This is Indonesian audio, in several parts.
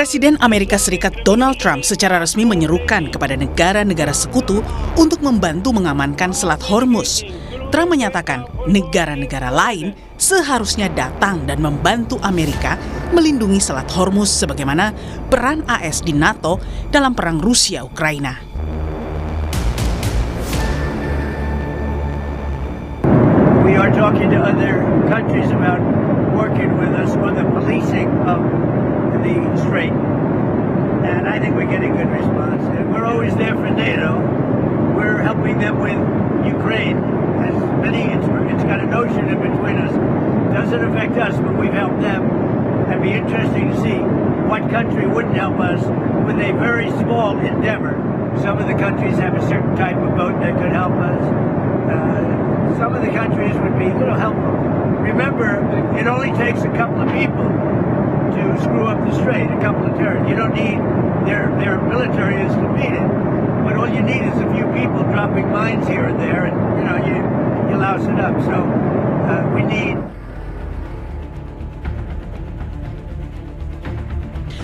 Presiden Amerika Serikat Donald Trump secara resmi menyerukan kepada negara-negara sekutu untuk membantu mengamankan Selat Hormuz. Trump menyatakan negara-negara lain seharusnya datang dan membantu Amerika melindungi Selat Hormuz sebagaimana peran AS di NATO dalam perang Rusia-Ukraina. We are talking to other countries about working with us on the policing of the strait, and I think we're getting good response. And we're always there for NATO. We're helping them with Ukraine. As many, it's got an ocean in between us. Doesn't affect us, but we've helped them. It'd be interesting to see what country wouldn't help us with a very small endeavor. Some of the countries have a certain type of boat that could help us. Some of the countries would be helpful. Remember, it only takes a couple of people to screw up the strait, a couple of terrorists. You don't need their military is to beat it, but all you need is a few people dropping mines here and there, and you louse it up. So we need.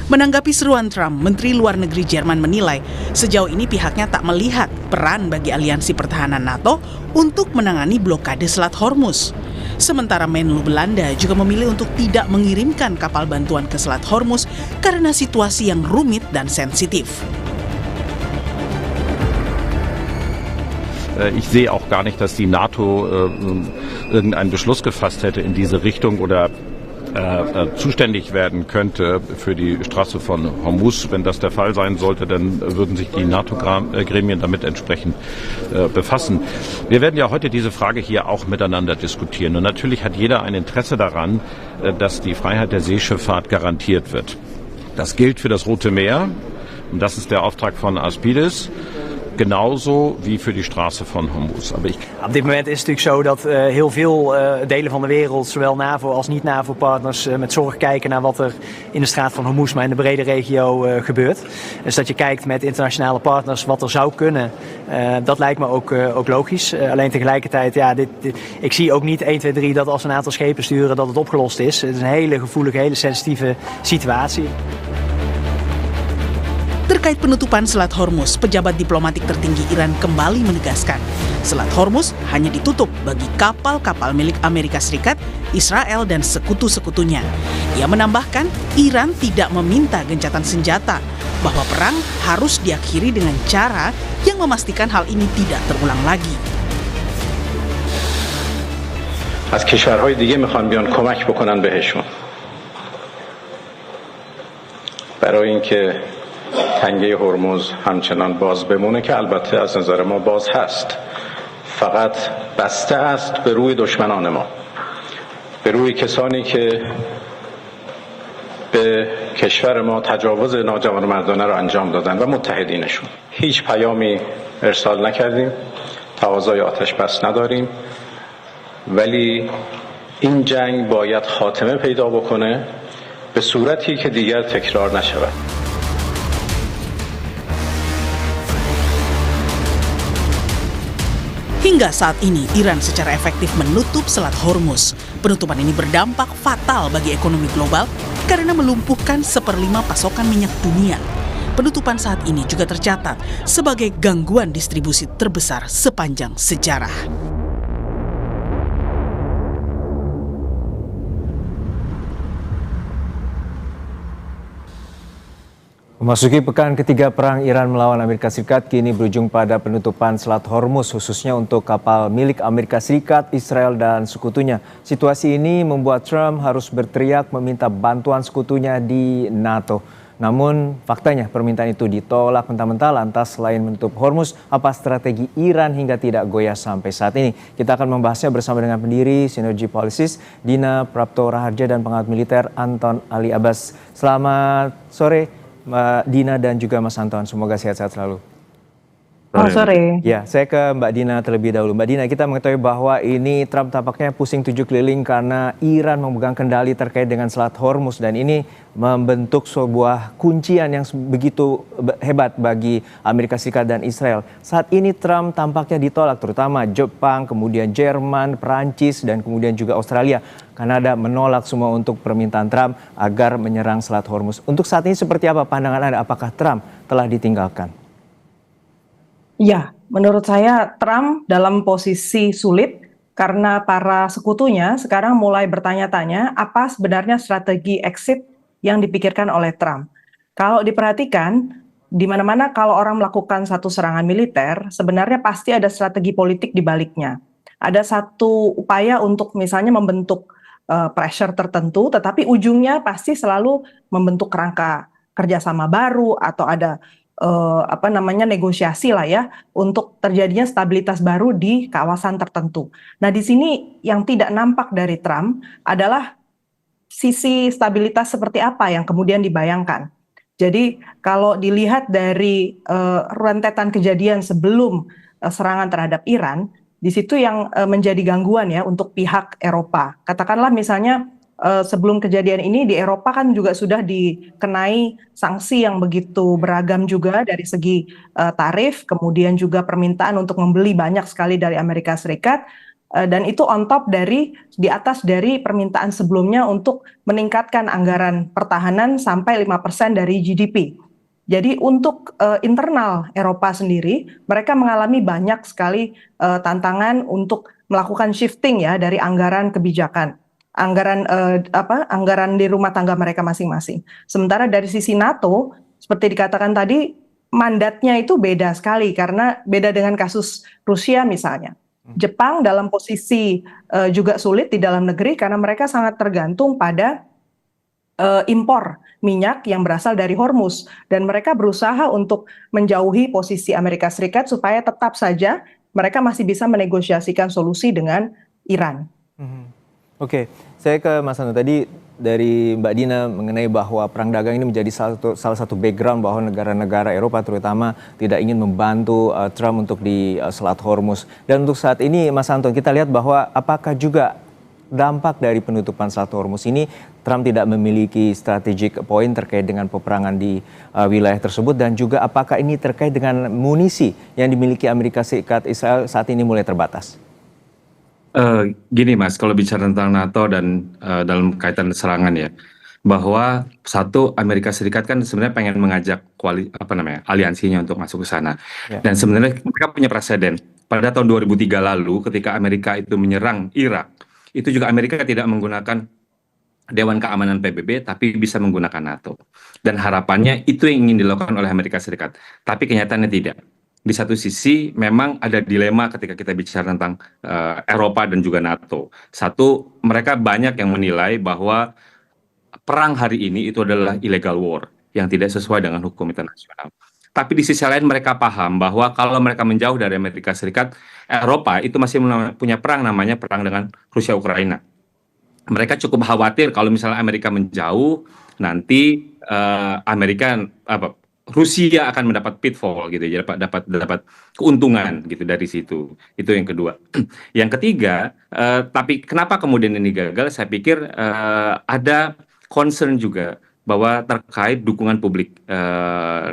Menanggapi seruan Trump, Menteri Luar Negeri Jerman menilai sejauh ini pihaknya tak melihat peran bagi aliansi pertahanan NATO untuk menangani blokade Selat Hormuz. Sementara Menlu Belanda juga memilih untuk tidak mengirimkan kapal bantuan ke Selat Hormuz karena situasi yang rumit dan sensitif. Ich sehe auch gar nicht, dass die NATO irgendeinen Beschluss gefasst hätte in diese Richtung oder zuständig werden könnte für die Straße von Hormuz. Wenn das der Fall sein sollte, dann würden sich die NATO-Gremien damit entsprechend befassen. Wir werden ja heute diese Frage hier auch miteinander diskutieren. Und natürlich hat jeder ein Interesse daran, dass die Freiheit der Seeschifffahrt garantiert wird. Das gilt für das Rote Meer und das ist der Auftrag von Aspides. Genauso wie voor die straße van Hormuz. Op dit moment is het natuurlijk zo dat heel veel delen van de wereld, zowel NAVO als niet-NAVO-partners, met zorg kijken naar wat er in de straat van Hormuz, maar in de brede regio gebeurt. Dus dat je kijkt met internationale partners wat er zou kunnen, dat lijkt me ook logisch. Alleen tegelijkertijd, ik zie ook niet 1, 2, 3 dat als een aantal schepen sturen dat het opgelost is. Het is een hele gevoelige, hele sensitieve situatie. Terkait penutupan Selat Hormuz, pejabat diplomatik tertinggi Iran kembali menegaskan Selat Hormuz hanya ditutup bagi kapal-kapal milik Amerika Serikat, Israel, dan sekutu-sekutunya. Ia menambahkan Iran tidak meminta gencatan senjata, bahwa perang harus diakhiri dengan cara yang memastikan hal ini tidak terulang lagi. از کشورهای دیگه میخوان بیان کمک بکنن بهشون برای اینکه تنگه هرمز همچنان باز بمونه که البته از نظر ما باز هست فقط بسته است به روی دشمنان ما به روی کسانی که به کشور ما تجاوز ناجوانمردانه را انجام دادن و متحدینشون هیچ پیامی ارسال نکردیم تقاضای آتش بس نداریم ولی این جنگ باید خاتمه پیدا بکنه به صورتی که دیگر تکرار نشود. Hingga saat ini, Iran secara efektif menutup Selat Hormuz. Penutupan ini berdampak fatal bagi ekonomi global karena melumpuhkan 1/5 pasokan minyak dunia. Penutupan saat ini juga tercatat sebagai gangguan distribusi terbesar sepanjang sejarah. Memasuki pekan ketiga perang Iran melawan Amerika Serikat kini berujung pada penutupan Selat Hormuz khususnya untuk kapal milik Amerika Serikat, Israel, dan sekutunya. Situasi ini membuat Trump harus berteriak meminta bantuan sekutunya di NATO. Namun faktanya permintaan itu ditolak mentah-mentah. Lantas selain menutup Hormuz, apa strategi Iran hingga tidak goyah sampai saat ini? Kita akan membahasnya bersama dengan pendiri Synergy Policies Dina Prapto Raharja dan pengamat militer Anton Ali Abbas. Selamat sore Mbak Dina dan juga Mas Anton, semoga sehat-sehat selalu. Sore, Mas. Sore. Ya, saya ke Mbak Dina terlebih dahulu. Mbak Dina, kita mengetahui bahwa ini Trump tampaknya pusing tujuh keliling karena Iran memegang kendali terkait dengan Selat Hormuz dan ini membentuk sebuah kuncian yang begitu hebat bagi Amerika Serikat dan Israel. Saat ini Trump tampaknya ditolak terutama Jepang, kemudian Jerman, Perancis dan kemudian juga Australia. Kanada menolak semua untuk permintaan Trump agar menyerang Selat Hormuz. Untuk saat ini seperti apa pandangan Anda? Apakah Trump telah ditinggalkan? Ya, menurut saya Trump dalam posisi sulit karena para sekutunya sekarang mulai bertanya-tanya apa sebenarnya strategi exit yang dipikirkan oleh Trump. Kalau diperhatikan, di mana-mana kalau orang melakukan satu serangan militer, sebenarnya pasti ada strategi politik di baliknya. Ada satu upaya untuk misalnya membentuk pressure tertentu, tetapi ujungnya pasti selalu membentuk kerangka kerjasama baru atau ada negosiasi lah ya untuk terjadinya stabilitas baru di kawasan tertentu. Nah, di sini yang tidak nampak dari Trump adalah sisi stabilitas seperti apa yang kemudian dibayangkan. Jadi kalau dilihat dari rentetan kejadian sebelum serangan terhadap Iran, di situ yang menjadi gangguan ya untuk pihak Eropa. Katakanlah misalnya sebelum kejadian ini di Eropa kan juga sudah dikenai sanksi yang begitu beragam juga dari segi tarif, kemudian juga permintaan untuk membeli banyak sekali dari Amerika Serikat, dan itu on top di atas dari permintaan sebelumnya untuk meningkatkan anggaran pertahanan sampai 5% dari GDP. Jadi untuk internal Eropa sendiri, mereka mengalami banyak sekali tantangan untuk melakukan shifting ya dari anggaran kebijakan. Anggaran di rumah tangga mereka masing-masing. Sementara dari sisi NATO, seperti dikatakan tadi, mandatnya itu beda sekali karena beda dengan kasus Rusia misalnya. Jepang dalam posisi juga sulit di dalam negeri karena mereka sangat tergantung pada impor minyak yang berasal dari Hormuz dan mereka berusaha untuk menjauhi posisi Amerika Serikat supaya tetap saja mereka masih bisa menegosiasikan solusi dengan Iran. Oke, saya ke Mas Anu. Tadi dari Mbak Dina mengenai bahwa perang dagang ini menjadi salah satu background bahwa negara-negara Eropa terutama tidak ingin membantu Trump untuk di Selat Hormuz. Dan untuk saat ini Mas Anton, kita lihat bahwa apakah juga dampak dari penutupan Selat Hormuz ini Trump tidak memiliki strategic point terkait dengan peperangan di wilayah tersebut dan juga apakah ini terkait dengan munisi yang dimiliki Amerika Serikat Israel saat ini mulai terbatas? Gini Mas, kalau bicara tentang NATO dan dalam kaitan serangan ya, bahwa satu Amerika Serikat kan sebenarnya pengen mengajak aliansinya untuk masuk ke sana. Ya. Dan sebenarnya mereka punya presiden. Pada tahun 2003 lalu ketika Amerika itu menyerang Irak, itu juga Amerika tidak menggunakan Dewan Keamanan PBB tapi bisa menggunakan NATO. Dan harapannya itu yang ingin dilakukan oleh Amerika Serikat. Tapi kenyataannya tidak. Di satu sisi memang ada dilema ketika kita bicara tentang Eropa dan juga NATO. Satu, mereka banyak yang menilai bahwa perang hari ini itu adalah illegal war yang tidak sesuai dengan hukum internasional. Tapi di sisi lain mereka paham bahwa kalau mereka menjauh dari Amerika Serikat, Eropa itu masih punya perang namanya perang dengan Rusia Ukraina. Mereka cukup khawatir kalau misalnya Amerika menjauh, nanti Rusia akan mendapat pitfall gitu ya, dapat keuntungan gitu dari situ. Itu yang kedua. Yang ketiga, tapi kenapa kemudian ini gagal? Saya pikir ada concern juga bahwa terkait dukungan publik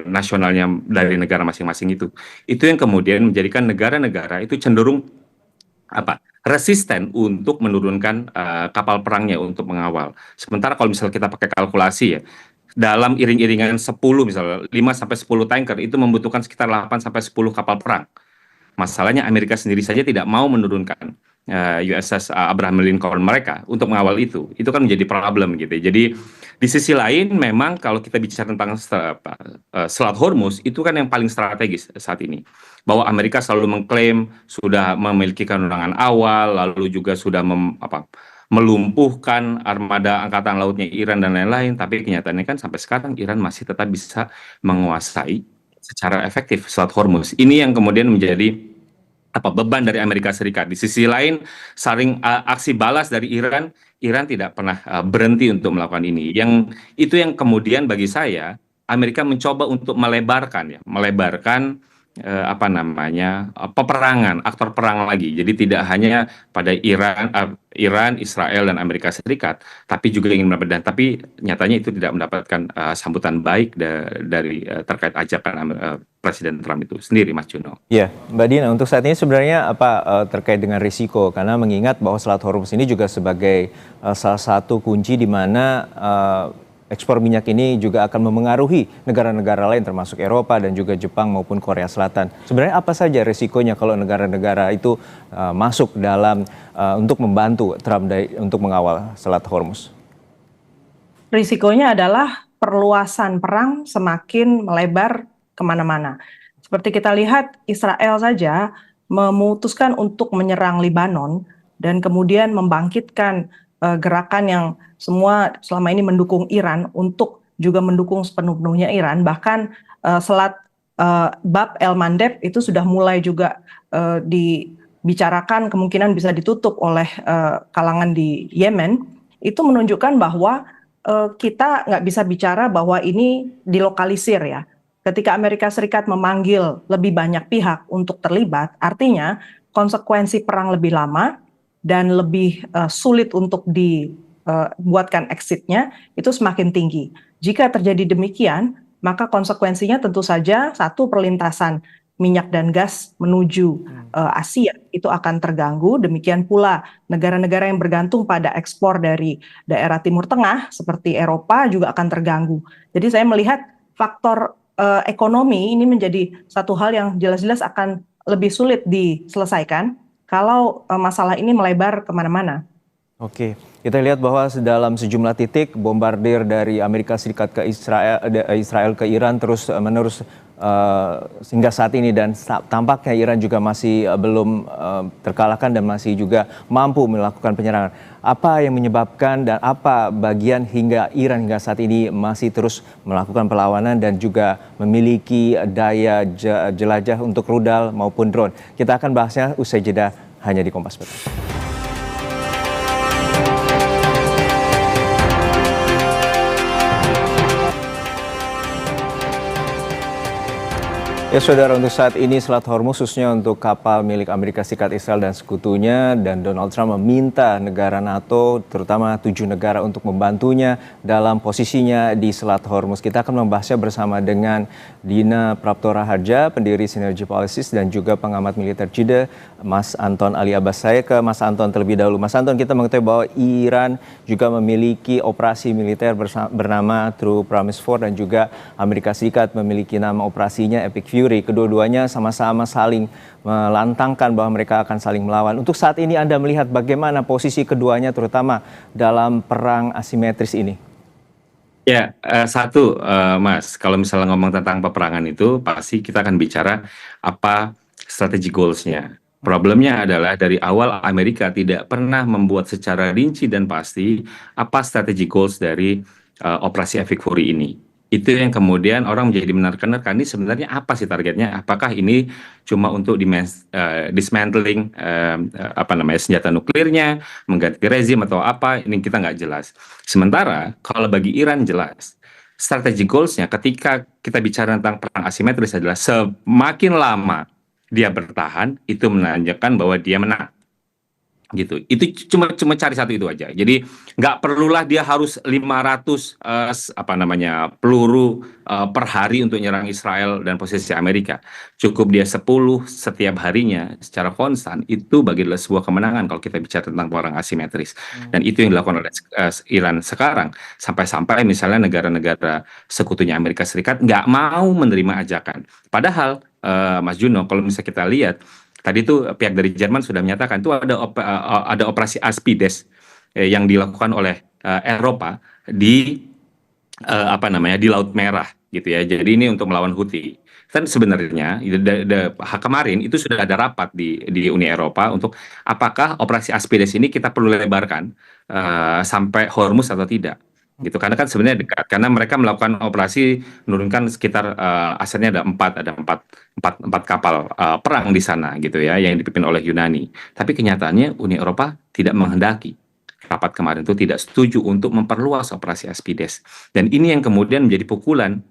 nasionalnya dari negara masing-masing itu. Itu yang kemudian menjadikan negara-negara itu cenderung resisten untuk menurunkan kapal perangnya untuk mengawal. Sementara kalau misalnya kita pakai kalkulasi ya, dalam iring-iringan 10 misalnya 5 sampai 10 tanker itu membutuhkan sekitar 8 sampai 10 kapal perang. Masalahnya Amerika sendiri saja tidak mau menurunkan USS Abraham Lincoln mereka untuk mengawal itu. Itu kan menjadi problem gitu. Jadi di sisi lain memang kalau kita bicara tentang Selat Hormuz itu kan yang paling strategis saat ini. Bahwa Amerika selalu mengklaim sudah memiliki kewenangan awal, lalu juga sudah melumpuhkan armada angkatan lautnya Iran dan lain-lain, tapi kenyataannya kan sampai sekarang Iran masih tetap bisa menguasai secara efektif Selat Hormuz. Ini yang kemudian menjadi beban dari Amerika Serikat. Di sisi lain, saring aksi balas dari Iran tidak pernah berhenti untuk melakukan ini. Itu yang kemudian bagi saya Amerika mencoba untuk melebarkan peperangan, aktor perang lagi. Jadi tidak hanya pada Iran, Israel dan Amerika Serikat, tapi juga ingin mendapatkan. Tapi nyatanya itu tidak mendapatkan sambutan baik dari terkait ajakan Presiden Trump itu sendiri, Mas Juno. Ya, Mbak Dina, untuk saat ini sebenarnya apa terkait dengan risiko? Karena mengingat bahwa Selat Hormuz ini juga sebagai salah satu kunci di mana ekspor minyak ini juga akan memengaruhi negara-negara lain termasuk Eropa dan juga Jepang maupun Korea Selatan. Sebenarnya apa saja risikonya kalau negara-negara itu masuk dalam untuk membantu Trump untuk mengawal Selat Hormuz? Risikonya adalah perluasan perang semakin melebar kemana-mana. Seperti kita lihat, Israel saja memutuskan untuk menyerang Lebanon dan kemudian membangkitkan gerakan yang semua selama ini mendukung Iran untuk juga mendukung sepenuh-penuhnya Iran. Bahkan Selat Bab El Mandeb itu sudah mulai juga dibicarakan kemungkinan bisa ditutup oleh kalangan di Yemen. Itu menunjukkan bahwa kita nggak bisa bicara bahwa ini dilokalisir ya. Ketika Amerika Serikat memanggil lebih banyak pihak untuk terlibat, artinya konsekuensi perang lebih lama dan lebih sulit untuk dibuatkan exitnya itu semakin tinggi. Jika terjadi demikian, maka konsekuensinya tentu saja satu, perlintasan minyak dan gas menuju Asia itu akan terganggu. Demikian pula negara-negara yang bergantung pada ekspor dari daerah Timur Tengah seperti Eropa juga akan terganggu. Jadi saya melihat faktor ekonomi ini menjadi satu hal yang jelas-jelas akan lebih sulit diselesaikan kalau masalah ini melebar kemana-mana. Oke, kita lihat bahwa dalam sejumlah titik bombardir dari Amerika Serikat ke Israel ke Iran terus menerus hingga saat ini, dan tampaknya Iran juga masih belum terkalahkan dan masih juga mampu melakukan penyerangan. Apa yang menyebabkan dan apa bagian hingga Iran hingga saat ini masih terus melakukan perlawanan dan juga memiliki daya jelajah untuk rudal maupun drone? Kita akan bahasnya usai jeda hanya di Kompas Petang. Ya saudara, untuk saat ini Selat Hormuz khususnya untuk kapal milik Amerika Serikat, Israel dan sekutunya, dan Donald Trump meminta negara NATO terutama 7 negara untuk membantunya dalam posisinya di Selat Hormuz. Kita akan membahasnya bersama dengan Dina Praptora Harja, pendiri Synergy Policies dan juga pengamat militer JIDA, Mas Anton Ali Abbas. Saya ke Mas Anton terlebih dahulu. Mas Anton, kita mengetahui bahwa Iran juga memiliki operasi militer bernama True Promise 4 dan juga Amerika Serikat memiliki nama operasinya Epic Fury. Kedua-duanya sama-sama saling melantangkan bahwa mereka akan saling melawan. Untuk saat ini Anda melihat bagaimana posisi keduanya terutama dalam perang asimetris ini? Ya, Mas, kalau misalnya ngomong tentang peperangan itu, pasti kita akan bicara apa strategi goals-nya. Problemnya adalah dari awal Amerika tidak pernah membuat secara rinci dan pasti apa strategi goals dari operasi Epic Fury ini. Itu yang kemudian orang menjadi menerka-nerka, ini sebenarnya apa sih targetnya? Apakah ini cuma untuk dismantling senjata nuklirnya, mengganti rezim atau apa? Ini kita nggak jelas. Sementara kalau bagi Iran jelas, strategi goals-nya ketika kita bicara tentang perang asimetris adalah semakin lama dia bertahan, itu menandakan bahwa dia menang. Gitu. Itu cuma cari satu itu aja. Jadi nggak perlulah dia harus 500 peluru per hari untuk nyerang Israel dan posisi Amerika. Cukup dia 10 setiap harinya secara konstan, itu bagilah sebuah kemenangan kalau kita bicara tentang perang asimetris. Dan itu yang dilakukan oleh Iran sekarang. Sampai-sampai misalnya negara-negara sekutunya Amerika Serikat nggak mau menerima ajakan. Padahal Mas Juno, kalau misalnya kita lihat tadi itu pihak dari Jerman sudah menyatakan itu ada operasi Aspides yang dilakukan oleh Eropa di di Laut Merah gitu ya. Jadi ini untuk melawan Houthi. Kan sebenarnya kemarin itu sudah ada rapat di Uni Eropa untuk apakah operasi Aspides ini kita perlu lebarkan sampai Hormuz atau tidak. Gitu, karena kan sebenarnya dekat, karena mereka melakukan operasi menurunkan sekitar asetnya ada empat kapal perang di sana gitu ya, yang dipimpin oleh Yunani. Tapi kenyataannya Uni Eropa tidak menghendaki. Rapat kemarin itu tidak setuju untuk memperluas operasi Aspides, dan ini yang kemudian menjadi pukulan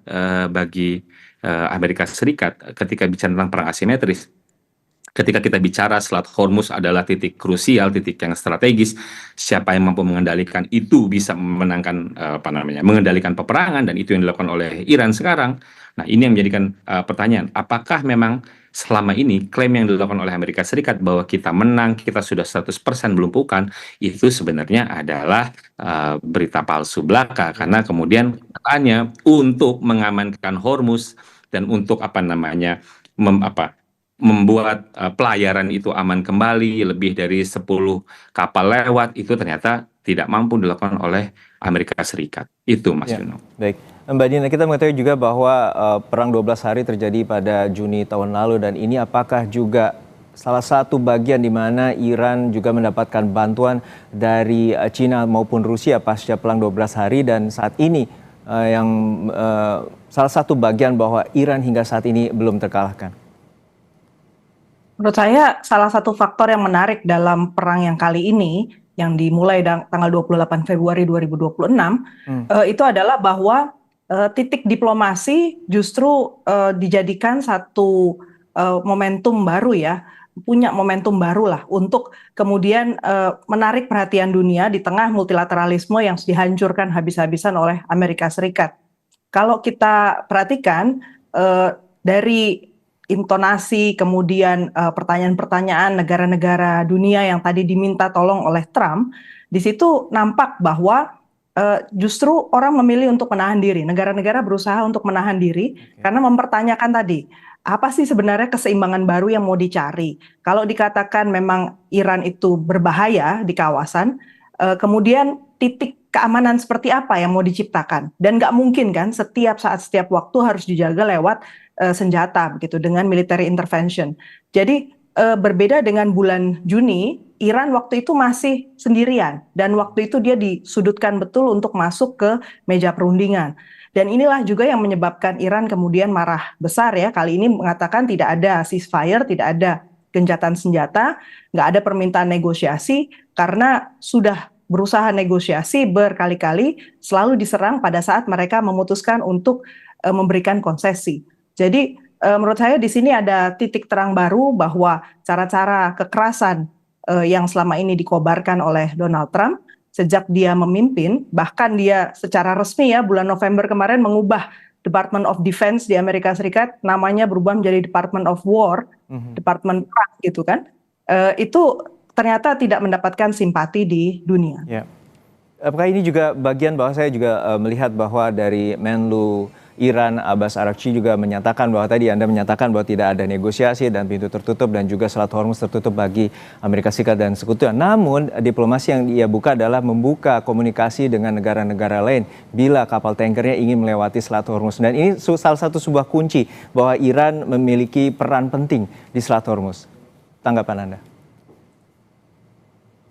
bagi Amerika Serikat ketika bicara tentang perang asimetris. Ketika kita bicara Selat Hormuz adalah titik krusial, titik yang strategis, siapa yang mampu mengendalikan itu bisa memenangkan mengendalikan peperangan, dan itu yang dilakukan oleh Iran sekarang. Nah, ini yang menjadikan pertanyaan, apakah memang selama ini klaim yang dilakukan oleh Amerika Serikat bahwa kita menang, kita sudah 100% melumpuhkan, itu sebenarnya adalah berita palsu belaka, karena kemudian katanya untuk mengamankan Hormuz dan untuk membuat pelayaran itu aman kembali, lebih dari 10 kapal lewat, itu ternyata tidak mampu dilakukan oleh Amerika Serikat. Itu Mas Juno. Baik, Mbak Dina, kita mengetahui juga bahwa perang 12 hari terjadi pada Juni tahun lalu, dan ini apakah juga salah satu bagian di mana Iran juga mendapatkan bantuan dari Cina maupun Rusia pasca perang 12 hari, dan saat ini salah satu bagian bahwa Iran hingga saat ini belum terkalahkan? Menurut saya salah satu faktor yang menarik dalam perang yang kali ini yang dimulai tanggal 28 Februari 2026 itu adalah bahwa titik diplomasi justru dijadikan satu momentum baru ya, punya momentum baru lah untuk kemudian menarik perhatian dunia di tengah multilateralisme yang dihancurkan habis-habisan oleh Amerika Serikat. Kalau kita perhatikan dari intonasi, kemudian pertanyaan-pertanyaan negara-negara dunia yang tadi diminta tolong oleh Trump, di situ nampak bahwa justru orang memilih untuk menahan diri. Negara-negara berusaha untuk menahan diri karena mempertanyakan tadi, apa sih sebenarnya keseimbangan baru yang mau dicari? Kalau dikatakan memang Iran itu berbahaya di kawasan, kemudian titik keamanan seperti apa yang mau diciptakan? Dan nggak mungkin kan setiap saat, setiap waktu harus dijaga lewat senjata begitu dengan military intervention. Jadi berbeda dengan bulan Juni, Iran waktu itu masih sendirian dan waktu itu dia disudutkan betul untuk masuk ke meja perundingan. Dan inilah juga yang menyebabkan Iran kemudian marah besar ya, kali ini mengatakan tidak ada ceasefire, tidak ada gencatan senjata, nggak ada permintaan negosiasi karena sudah berusaha negosiasi berkali-kali, selalu diserang pada saat mereka memutuskan untuk memberikan konsesi. Jadi menurut saya di sini ada titik terang baru bahwa cara-cara kekerasan yang selama ini dikobarkan oleh Donald Trump sejak dia memimpin, bahkan dia secara resmi ya bulan November kemarin mengubah Department of Defense di Amerika Serikat, namanya berubah menjadi Department of War, Departemen Perang gitu kan, itu ternyata tidak mendapatkan simpati di dunia. Ya. Apakah ini juga bagian bahwa saya juga melihat bahwa dari Menlu Iran Abbas Araghchi juga menyatakan bahwa tadi Anda menyatakan bahwa tidak ada negosiasi dan pintu tertutup dan juga Selat Hormuz tertutup bagi Amerika Serikat dan sekutunya. Namun diplomasi yang ia buka adalah membuka komunikasi dengan negara-negara lain bila kapal tankernya ingin melewati Selat Hormuz. Dan ini salah satu sebuah kunci bahwa Iran memiliki peran penting di Selat Hormuz. Tanggapan Anda?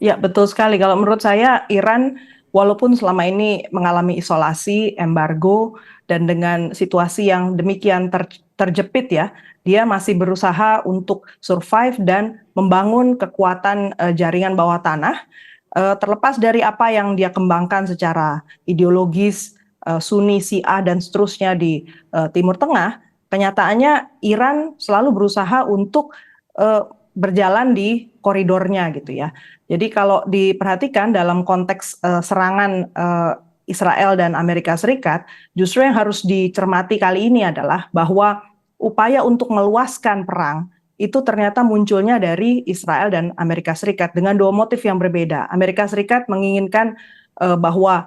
Ya, betul sekali. Kalau menurut saya Iran walaupun selama ini mengalami isolasi, embargo, dan dengan situasi yang demikian terjepit ya, dia masih berusaha untuk survive dan membangun kekuatan jaringan bawah tanah. Terlepas dari apa yang dia kembangkan secara ideologis, Sunni, Syiah, dan seterusnya di Timur Tengah, kenyataannya Iran selalu berusaha untuk berjalan di koridornya gitu ya. Jadi kalau diperhatikan dalam konteks serangan Israel dan Amerika Serikat, justru yang harus dicermati kali ini adalah bahwa upaya untuk meluaskan perang itu ternyata munculnya dari Israel dan Amerika Serikat dengan dua motif yang berbeda. Amerika Serikat menginginkan bahwa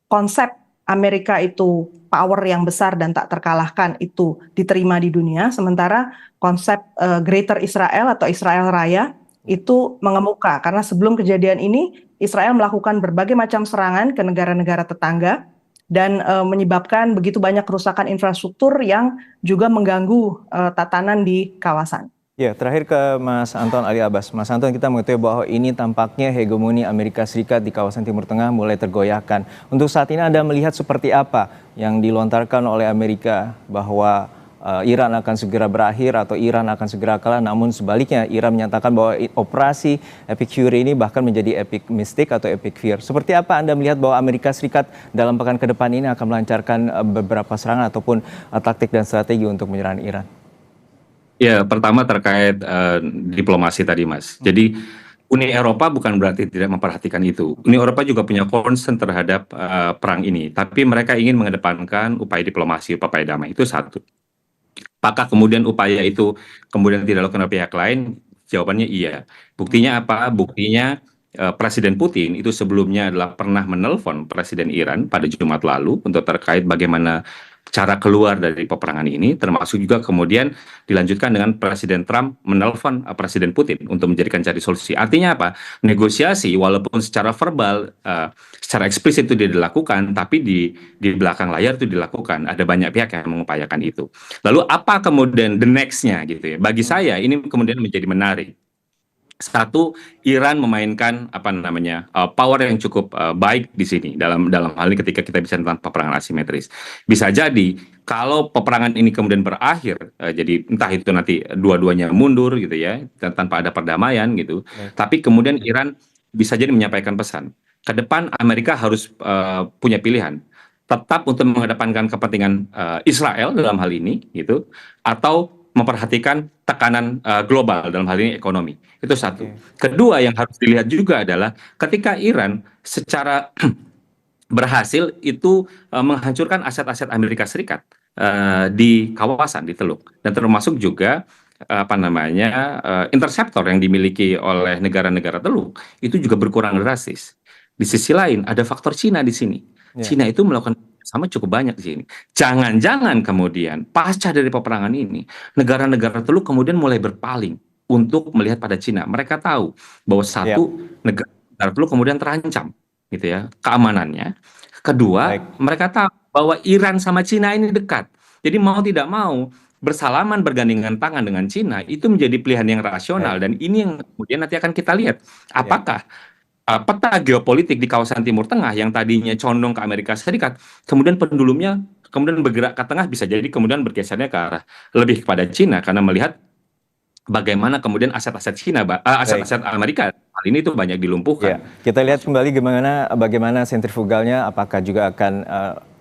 konsep Amerika itu power yang besar dan tak terkalahkan itu diterima di dunia, sementara konsep Greater Israel atau Israel Raya itu mengemuka karena sebelum kejadian ini Israel melakukan berbagai macam serangan ke negara-negara tetangga dan menyebabkan begitu banyak kerusakan infrastruktur yang juga mengganggu tatanan di kawasan. Ya, terakhir ke Mas Anton Ali Abbas. Mas Anton, kita mengetahui bahwa ini tampaknya hegemoni Amerika Serikat di kawasan Timur Tengah mulai tergoyahkan. Untuk saat ini Anda melihat seperti apa yang dilontarkan oleh Amerika bahwa Iran akan segera berakhir atau Iran akan segera kalah, namun sebaliknya Iran menyatakan bahwa operasi Epic Fury ini bahkan menjadi Epic Mystic atau Epic Fear. Seperti apa Anda melihat bahwa Amerika Serikat dalam pekan ke depan ini akan melancarkan beberapa serangan ataupun taktik dan strategi untuk menyerang Iran? Ya, pertama terkait diplomasi tadi, Mas. Jadi Uni Eropa bukan berarti tidak memperhatikan itu. Uni Eropa juga punya concern terhadap perang ini, tapi mereka ingin mengedepankan upaya diplomasi, upaya damai. Itu satu. Apakah kemudian upaya itu kemudian tidak dilakukan oleh pihak lain? Jawabannya iya. Buktinya apa? Buktinya Presiden Putin itu sebelumnya adalah pernah menelpon Presiden Iran pada Jumat lalu untuk terkait bagaimana cara keluar dari peperangan ini, termasuk juga kemudian dilanjutkan dengan Presiden Trump menelpon Presiden Putin untuk menjadikan cari solusi. Artinya apa? Negosiasi walaupun secara verbal, secara eksplisit itu dilakukan, tapi di belakang layar itu dilakukan. Ada banyak pihak yang mengupayakan itu. Lalu apa kemudian the next-nya gitu ya? Bagi saya ini kemudian menjadi menarik. Satu, Iran memainkan power yang cukup baik di sini dalam hal ini ketika kita bicara tentang peperangan asimetris. Bisa jadi kalau peperangan ini kemudian berakhir, jadi entah itu nanti dua-duanya mundur gitu ya, tanpa ada perdamaian gitu. Tapi kemudian Iran bisa jadi menyampaikan pesan. Ke depan Amerika harus punya pilihan. Tetap untuk mengedepankan kepentingan Israel dalam hal ini gitu, atau memperhatikan tekanan global dalam hal ini ekonomi. Itu satu. Kedua yang harus dilihat juga adalah ketika Iran secara berhasil itu menghancurkan aset-aset Amerika Serikat di kawasan, di Teluk, dan termasuk juga interceptor yang dimiliki oleh negara-negara Teluk itu juga berkurang drastis. Di sisi lain ada faktor Cina di sini. Cina itu melakukan sama cukup banyak di sini. Jangan-jangan kemudian pasca dari peperangan ini negara-negara Teluk kemudian mulai berpaling untuk melihat pada Cina. Mereka tahu bahwa satu, negara Teluk kemudian terancam gitu ya keamanannya. Kedua, mereka tahu bahwa Iran sama Cina ini dekat. Jadi mau tidak mau bersalaman bergandengan tangan dengan Cina itu menjadi pilihan yang rasional, dan ini yang kemudian nanti akan kita lihat apakah peta geopolitik di kawasan Timur Tengah yang tadinya condong ke Amerika Serikat, kemudian pendulumnya kemudian bergerak ke tengah, bisa jadi kemudian bergesernya ke arah lebih kepada Cina karena melihat bagaimana kemudian aset-aset Cina, aset-aset Amerika hal ini itu banyak dilumpuhkan. Kita lihat kembali bagaimana sentrifugalnya, apakah juga akan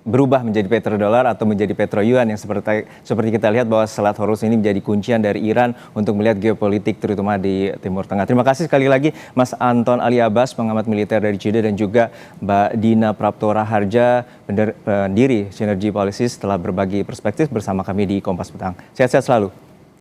berubah menjadi petrodolar atau menjadi petroyuan yang seperti kita lihat bahwa Selat Hormuz ini menjadi kuncian dari Iran untuk melihat geopolitik terutama di Timur Tengah. Terima kasih sekali lagi Mas Anton Ali Abbas, pengamat militer dari Jeddah, dan juga Mbak Dina Praptora Harja, pendiri Synergy Policies, telah berbagi perspektif bersama kami di Kompas Petang. Sehat-sehat selalu.